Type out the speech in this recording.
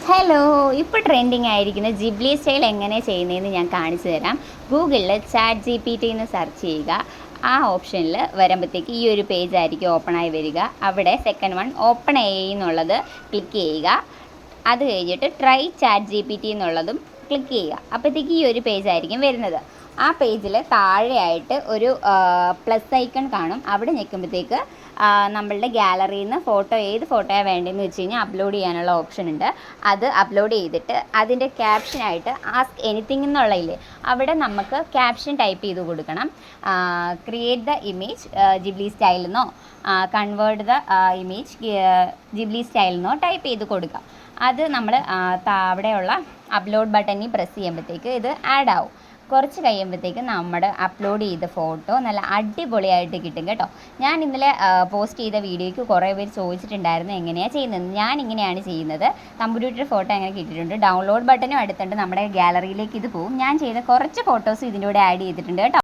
Hello, ഇപ്പോൾ trending ആയിരിക്കുന്ന ജിബ്ലി style എങ്ങനെ ചെയ്യുന്നതെന്ന് ഞാൻ കാണിച്ചു തരാം. ഗൂഗിളിൽ ചാറ്റ് ജി പി ടി എന്ന് സെർച്ച് ചെയ്യുക. ആ ഓപ്ഷനിൽ വരുമ്പോഴത്തേക്ക് ഈ ഒരു പേജ് ആയിരിക്കും ഓപ്പണായി വരിക. അവിടെ സെക്കൻഡ് വൺ ഓപ്പൺ എ എന്നുള്ളത് ക്ലിക്ക് ചെയ്യുക. അത് കഴിഞ്ഞിട്ട് try chat G P T എന്നുള്ളതും ക്ലിക്ക് ചെയ്യുക. അപ്പോഴത്തേക്ക് ഈ ഒരു പേജ് ആയിരിക്കും വരുന്നത്. ആ പേജിൽ താഴെയായിട്ട് ഒരു പ്ലസ് ഐക്കൺ കാണും. അവിടെ ഞെക്കുമ്പോഴത്തേക്ക് നമ്മളുടെ ഗാലറിയിൽ നിന്ന് ഏത് ഫോട്ടോയാണ് വേണ്ടതെന്ന് വെച്ച് കഴിഞ്ഞാൽ അപ്ലോഡ് ചെയ്യാനുള്ള ഓപ്ഷൻ ഉണ്ട്. അത് അപ്ലോഡ് ചെയ്തിട്ട് അതിൻ്റെ ക്യാപ്ഷനായിട്ട് ആസ്ക് എനിത്തിങ് എന്നുള്ളതില്ലേ, അവിടെ നമുക്ക് ക്യാപ്ഷൻ ടൈപ്പ് ചെയ്ത് കൊടുക്കണം. ക്രിയേറ്റ് ദ ഇമേജ് ജിബ്ലി സ്റ്റൈലെന്നോ കൺവേർട്ട് ദ ഇമേജ് ജിബ്ലി സ്റ്റൈലെന്നോ ടൈപ്പ് ചെയ്ത് കൊടുക്കുക. അത് നമ്മൾ അവിടെയുള്ള അപ്ലോഡ് ബട്ടണിൽ പ്രസ് ചെയ്യുമ്പോഴത്തേക്ക് ഇത് ആഡ് ആവും. കുറച്ച് കഴിയുമ്പോഴത്തേക്ക് നമ്മുടെ അപ്ലോഡ് ചെയ്ത ഫോട്ടോ നല്ല അടിപൊളിയായിട്ട് കിട്ടും കേട്ടോ. ഞാൻ ഇന്നലെ പോസ്റ്റ് ചെയ്ത വീഡിയോയ്ക്ക് കുറേ പേര് ചോദിച്ചിട്ടുണ്ടായിരുന്നു എങ്ങനെയാണ് ചെയ്യുന്നത്. ഞാൻ ഇങ്ങനെയാണ് ചെയ്യുന്നത്. കമ്പ്യൂട്ടർ ഫോട്ടോ അങ്ങനെ കിട്ടിയിട്ടുണ്ട്. ഡൗൺലോഡ് ബട്ടനും അടുത്തുണ്ട്. നമ്മുടെ ഗാലറിയിലേക്ക് ഇത് പോകും. ഞാൻ ചെയ്ത കുറച്ച് ഫോട്ടോസ് ഇതിൻ്റെ കൂടെ ആഡ് ചെയ്തിട്ടുണ്ട് കേട്ടോ.